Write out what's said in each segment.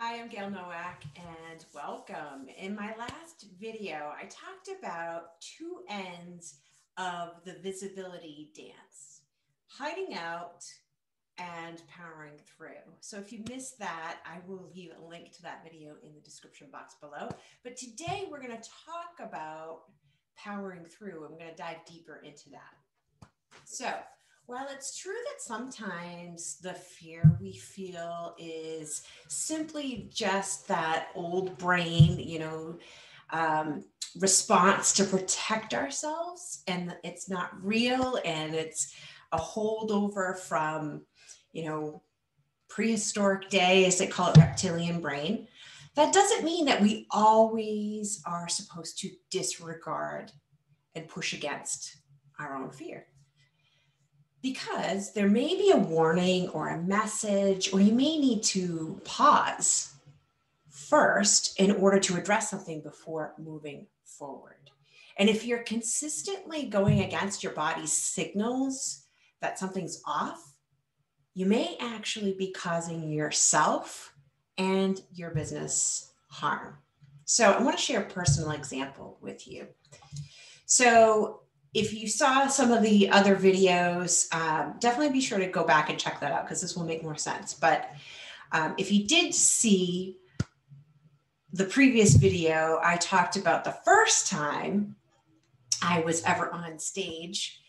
Hi, I'm Gail Nowak and welcome. In my last video, I talked about two ends of the visibility dance, hiding out and powering through. So if you missed that, I will leave a link to that video in the description box below. But today we're going to talk about powering through and we're going to dive deeper into that. So, while it's true that sometimes the fear we feel is simply just that old brain, um, response to protect ourselves, and it's not real, and it's a holdover from, you know, prehistoric days, they call it reptilian brain. That doesn't mean that we always are supposed to disregard and push against our own fear, because there may be a warning or a message, or you may need to pause first in order to address something before moving forward. And if you're consistently going against your body's signals that something's off, you may actually be causing yourself and your business harm. So I want to share a personal example with you. So if you saw some of the other videos, definitely be sure to go back and check that out because this will make more sense. But if you did see the previous video, I talked about the first time I was ever on stage.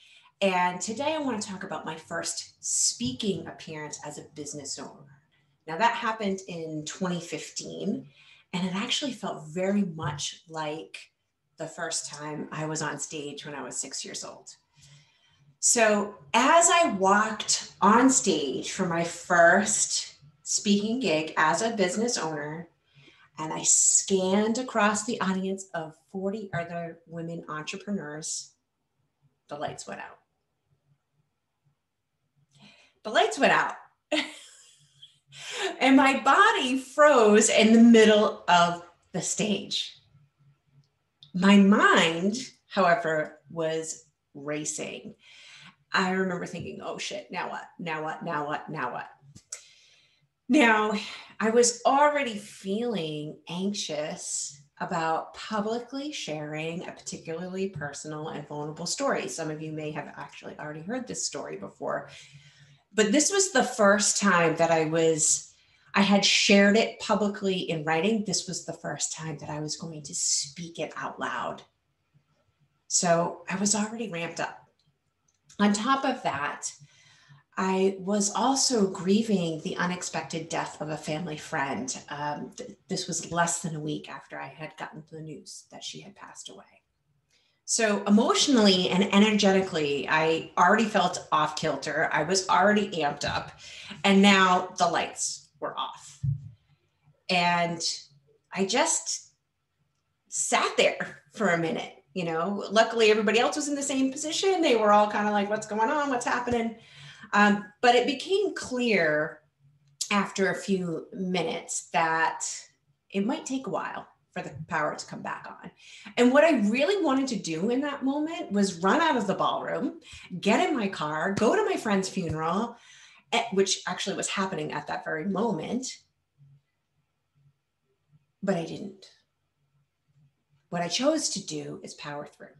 And today I want to talk about my first speaking appearance as a business owner. Now, that happened in 2015, and it actually felt very much like the first time I was on stage when I was 6 years old. So, as I walked on stage for my first speaking gig as a business owner, and I scanned across the audience of 40 other women entrepreneurs, the lights went out. The lights went out. And my body froze in the middle of the stage. My mind, however, was racing. I remember thinking, oh shit, now what? Now what? Now what? Now what? Now, I was already feeling anxious about publicly sharing a particularly personal and vulnerable story. Some of you may have actually already heard this story before, but this was the first time that I had shared it publicly in writing. This was the first time that I was going to speak it out loud. So I was already ramped up. On top of that, I was also grieving the unexpected death of a family friend. This was less than a week after I had gotten the news that she had passed away. So emotionally and energetically, I already felt off kilter. I was already amped up, and now the lights were off. And I just sat there for a minute. Luckily everybody else was in the same position. They were all kind of like, what's going on? What's happening? But it became clear after a few minutes that it might take a while for the power to come back on. And what I really wanted to do in that moment was run out of the ballroom, get in my car, go to my friend's funeral, which actually was happening at that very moment. But I didn't. What I chose to do is power through.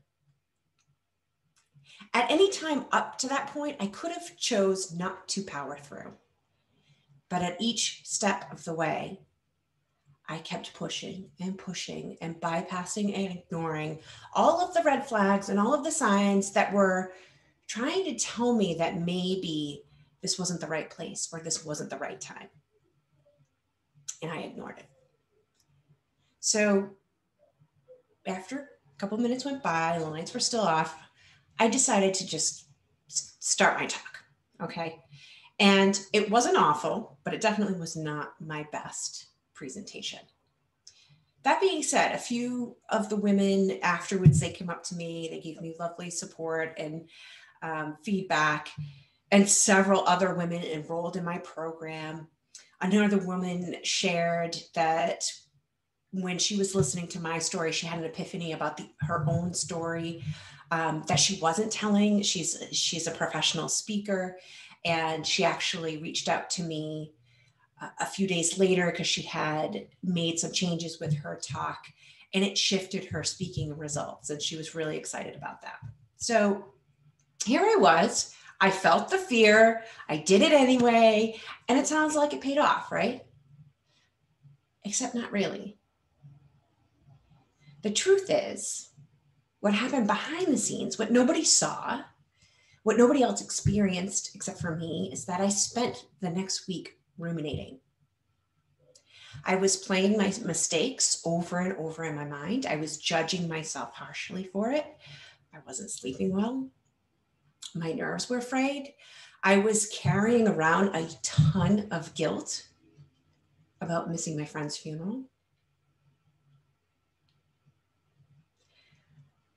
At any time up to that point, I could have chose not to power through. But at each step of the way, I kept pushing and pushing and bypassing and ignoring all of the red flags and all of the signs that were trying to tell me that maybe this wasn't the right place or this wasn't the right time. And I ignored it. So after a couple of minutes went by, the lights were still off, I decided to just start my talk. Okay. And it wasn't awful, but it definitely was not my best presentation. That being said, a few of the women afterwards, they came up to me, they gave me lovely support and feedback, and several other women enrolled in my program. Another woman shared that when she was listening to my story, she had an epiphany about her own story that she wasn't telling. She's a professional speaker, and she actually reached out to me a few days later because she had made some changes with her talk, and it shifted her speaking results. And she was really excited about that. So here I was. I felt the fear. I did it anyway. And it sounds like it paid off, right? Except not really. The truth is, what happened behind the scenes, what nobody saw, what nobody else experienced except for me, is that I spent the next week ruminating. I was playing my mistakes over and over in my mind. I was judging myself harshly for it. I wasn't sleeping well. My nerves were frayed. I was carrying around a ton of guilt about missing my friend's funeral.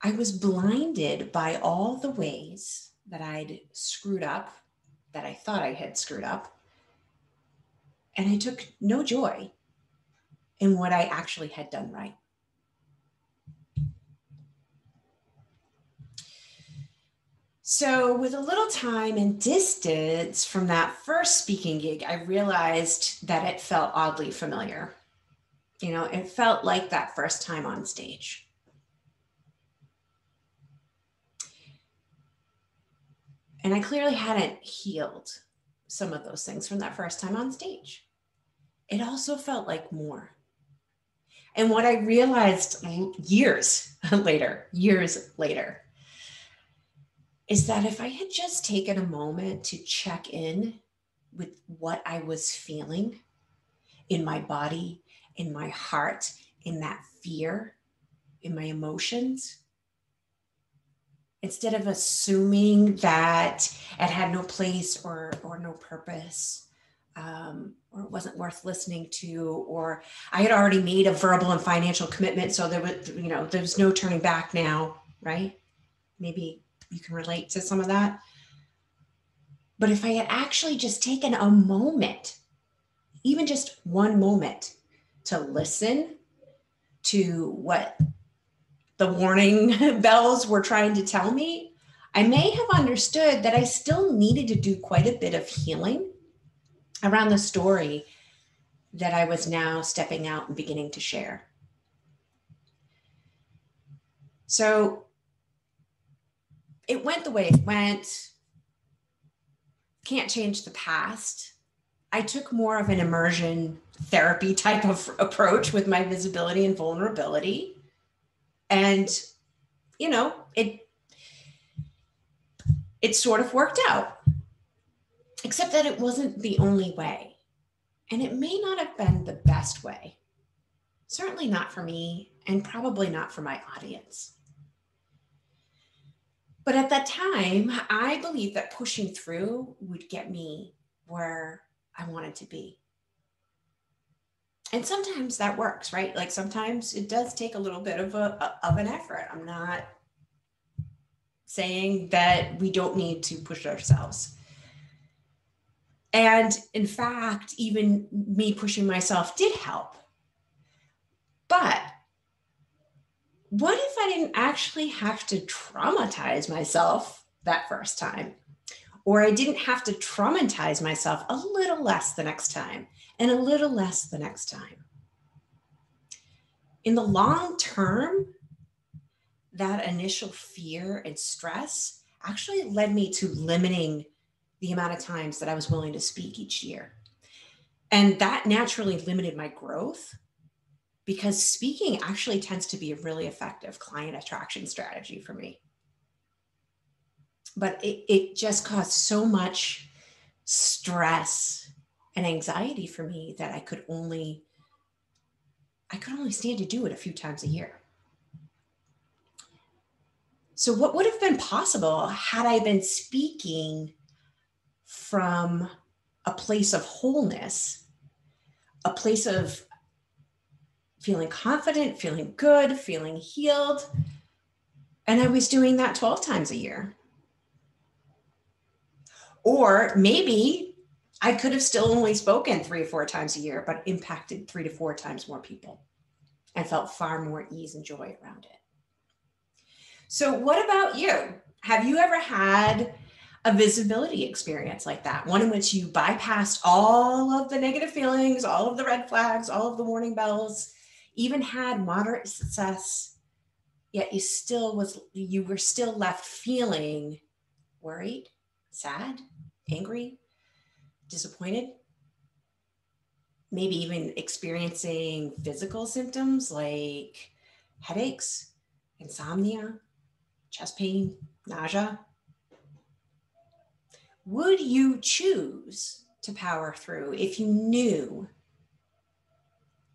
I was blinded by all the ways that I'd screwed up, that I thought I had screwed up. And I took no joy in what I actually had done right. So with a little time and distance from that first speaking gig, I realized that it felt oddly familiar. You know, it felt like that first time on stage. And I clearly hadn't healed some of those things from that first time on stage. It also felt like more. And what I realized years later, is that if I had just taken a moment to check in with what I was feeling in my body, in my heart, in that fear, in my emotions, instead of assuming that it had no place or no purpose, or it wasn't worth listening to, or I had already made a verbal and financial commitment, so there's no turning back now, right? Maybe you can relate to some of that. But if I had actually just taken a moment, even just one moment, to listen to what the warning bells were trying to tell me, I may have understood that I still needed to do quite a bit of healing around the story that I was now stepping out and beginning to share. So it went the way it went. Can't change the past. I took more of an immersion therapy type of approach with my visibility and vulnerability. And, it sort of worked out, except that it wasn't the only way. And it may not have been the best way. Certainly not for me, and probably not for my audience. But at that time, I believed that pushing through would get me where I wanted to be. And sometimes that works, right? Like sometimes it does take a little bit of an effort. I'm not saying that we don't need to push ourselves. And in fact, even me pushing myself did help. But what if I didn't actually have to traumatize myself that first time? Or I didn't have to traumatize myself a little less the next time, and a little less the next time. In the long term, that initial fear and stress actually led me to limiting the amount of times that I was willing to speak each year. And that naturally limited my growth, because speaking actually tends to be a really effective client attraction strategy for me. But it just caused so much stress and anxiety for me that I could only stand to do it a few times a year. So what would have been possible had I been speaking from a place of wholeness, a place of feeling confident, feeling good, feeling healed, and I was doing that 12 times a year? Or maybe I could have still only spoken 3 or 4 times a year, but impacted 3 to 4 times more people and felt far more ease and joy around it. So what about you? Have you ever had a visibility experience like that, one in which you bypassed all of the negative feelings, all of the red flags, all of the warning bells, even had moderate success, yet you were still left feeling worried, sad, angry, disappointed, maybe even experiencing physical symptoms like headaches, insomnia, chest pain, nausea. Would you choose to power through if you knew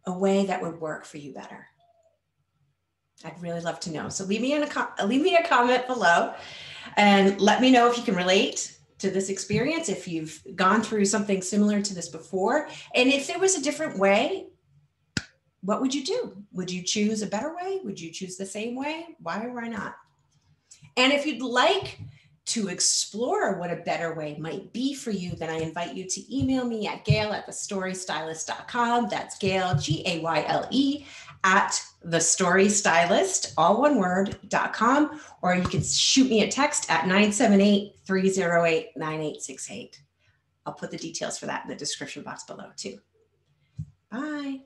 a way that would work for you better? I'd really love to know. So leave me a comment below and let me know if you can relate to this experience, if you've gone through something similar to this before, and if there was a different way, what would you do? Would you choose a better way? Would you choose the same way? Why or why not? And if you'd like to explore what a better way might be for you, then I invite you to email me at gayle@thestorystylist.com. That's Gayle, Gayle, at thestorystylist, all one word.com, or you can shoot me a text at 978-308-9868. I'll put the details for that in the description box below too. Bye.